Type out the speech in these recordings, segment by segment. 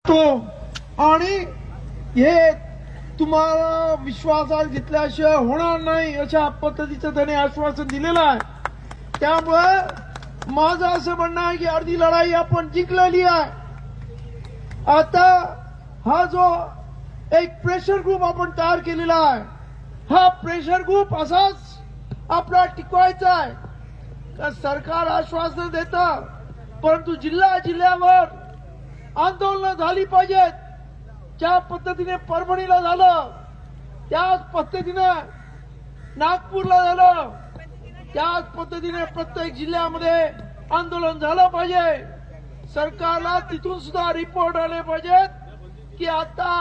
आणि हे तुम्हाला विश्वासात घेतल्याशिवाय होणार नाही अशा पद्धतीचं त्याने आश्वासन दिलेलं आहे. त्यामुळे माझं असं म्हणणं आहे की अर्धी लढाई आपण जिंकलेली आहे. आता हा जो एक प्रेशर ग्रुप आपण तयार केलेला आहे, हा प्रेशर ग्रुप असाच आपला टिकवायचा आहे. का सरकार आश्वासन देतं, परंतु जिल्ह्यावर आंदोलन झाली पाहिजेत. ज्या पद्धतीने परभणीला झालं, त्याच पद्धतीने नागपूरला झालं, त्याच पद्धतीने प्रत्येक जिल्ह्यामध्ये आंदोलन झालं पाहिजे. सरकारला तिथून सुद्धा रिपोर्ट आले पाहिजेत की आता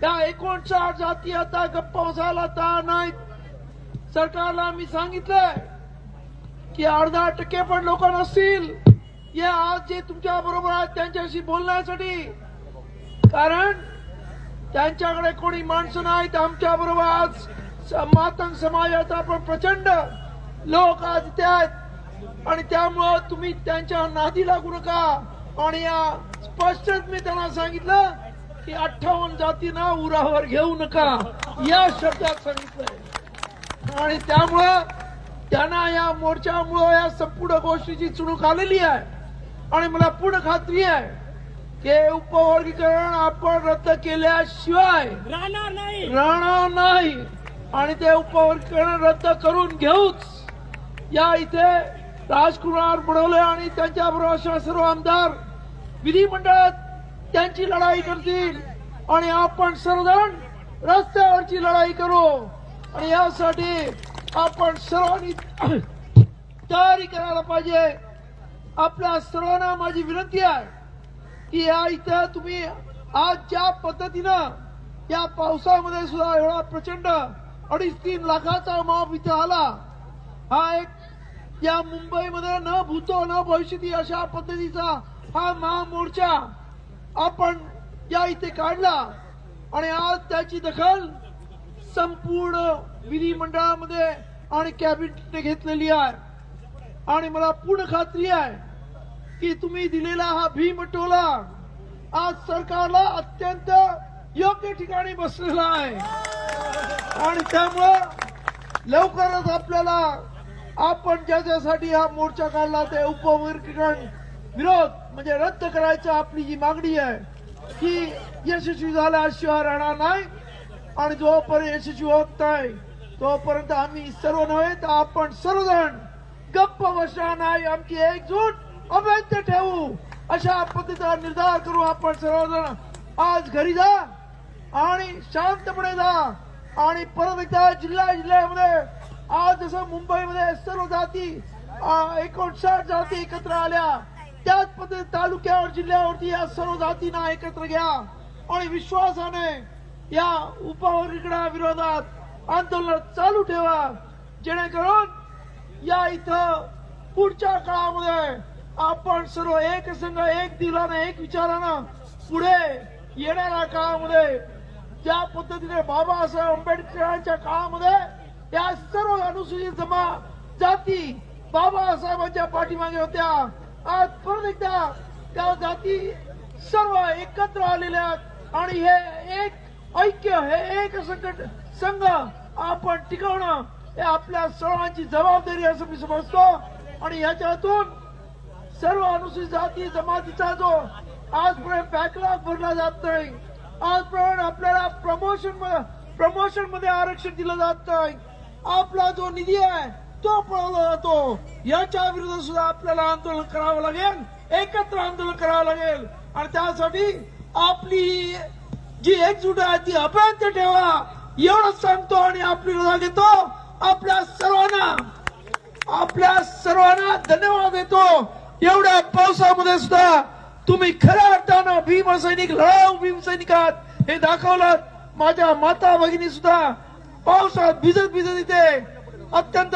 त्या 59 जाती आता गप्प बसायला तयार नाहीत. सरकारला मी सांगितलंय की अर्धा% पण लोक नसतील या आज जे तुमच्या बरोबर आहेत त्यांच्याशी बोलण्यासाठी, कारण त्यांच्याकडे कोणी माणसं नाहीत. आमच्या बरोबर आज मातंग समाजाचा पण प्रचंड लोक आज इथे आहेत आणि त्यामुळं तुम्ही त्यांच्या नादी लागू नका. आणि या स्पष्टच मी त्यांना सांगितलं की 58 जातींना उरावर घेऊ नका या शब्दात सांगितलंय. आणि त्यामुळं त्यांना या मोर्चामुळे या संपूर्ण गोष्टीची चुणूक आलेली आहे. आणि मला पूर्ण खात्री आहे की उपवर्गीकरण आपण रद्द केल्याशिवाय राहणार नाही आणि ते उपवर्गीकरण रद्द करून घेऊच. या इथे राजकुमार बडोले आणि त्यांच्याबरोबर अशा सर्व आमदार विधिमंडळात त्यांची लढाई करतील आणि आपण सर्वजण रस्त्यावरची लढाई करू. आणि यासाठी आपण सर्वांनी तयारी करायला पाहिजे. आपल्या सर्वांना माझी विनंती आहे की या इथं तुम्ही आज ज्या पद्धतीनं या पावसामध्ये सुद्धा एवढा प्रचंड 2.5-3 लाखाचा माप इथं आला, हा एक या मुंबईमध्ये न भूतो न भविष्यती अशा पद्धतीचा हा महामोर्चा आपण या इथे काढला आणि आज त्याची दखल संपूर्ण विधिमंडळामध्ये आणि कॅबिनेटने घेतलेली आहे. आणि मला पूर्ण खात्री आहे की तुम्ही दिलेला हा भीमटोला आज सरकारला अत्यंत योग्य ठिकाणी बसलेला आहे. आणि त्यामुळं लवकरच आपल्याला आपण ज्याच्यासाठी हा मोर्चा काढला ते उपवर्गीकरण विरोध म्हणजे रद्द करायचं आपली जी मागणी आहे की यशस्वी झाल्याशिवाय राहणार नाही. आणि जोपर्यंत यशस्वी होत नाही तोपर्यंत आम्ही सर्व नव्हे तर आपण सर्वजण गप्प बसणार नाही. आमची एकजूट अभेद्य ठेवू अशा पद्धतीचा निर्धार करू. आपण सर्वजण आज घरी जा आणि शांतपणे जा. आणि परत एकदा जिल्ह्यामध्ये आज जसं मुंबईमध्ये सर्व जाती 59 जाती एकत्र आल्या, त्याच पद्धतीने तालुक्यावर जिल्ह्यावरती या सर्व जातींना एकत्र घ्या आणि विश्वासाने या उपवर्गीकरणाविरोधात आंदोलन चालू ठेवा. जेणेकरून या इथं पुढच्या काळामध्ये आपण सर्व एक संघ एक दिलानं एक विचारानं पुढे येणाऱ्या काळामध्ये ज्या पद्धतीने बाबासाहेब आंबेडकरांच्या काळामध्ये या सर्व अनुसूचित जाती बाबासाहेबांच्या पाठीमागे होत्या, आज परत एकदा त्या जाती सर्व एकत्र आलेल्या आहेत. आणि हे एक ऐक्य, हे एक संघ आपण टिकवणं हे आपल्या सर्वांची जबाबदारी असं मी समजतो. आणि याच्यातून सर्व अनुसूचित जाती जमातीचा जो आजपर्यंत बॅकलॉग भरला जात नाही, आजपर्यंत आपल्याला प्रमोशन मध्ये आरक्षण दिलं जात नाही, आपला जो निधी आहे तो पळवला जातो, याच्या विरोधात सुद्धा आपल्याला आंदोलन करावं लागेल, एकत्र आंदोलन करावं लागेल. आणि त्यासाठी आपली जी एकजूट आहे ती अभ्यास ठेवा एवढंच सांगतो. आणि आपली रजा घेतो. आपल्या सर्वांना धन्यवाद देतो. एवढ्या पावसामध्ये सुद्धा तुम्ही खऱ्या अर्थानं भीमसैनिक, लढाऊ भीमसैनिक आहात हे दाखवलं. माझ्या माता भगिनी सुद्धा पावसात भिजत इथे अत्यंत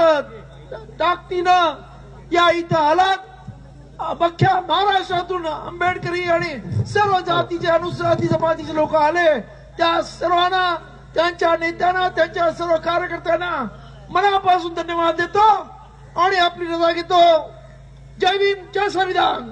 ताकदीनं या इथं आलात. अख्ख्या महाराष्ट्रातून आंबेडकरी आणि सर्व जातीचे अनुसूचित जमातीचे लोक आले. त्या सर्वांना, त्यांच्या नेत्यांना, त्यांच्या सर्व कार्यकर्त्यांना मनापासून धन्यवाद देतो आणि आपली रजा घेतो. जय भीम, जय संविधान.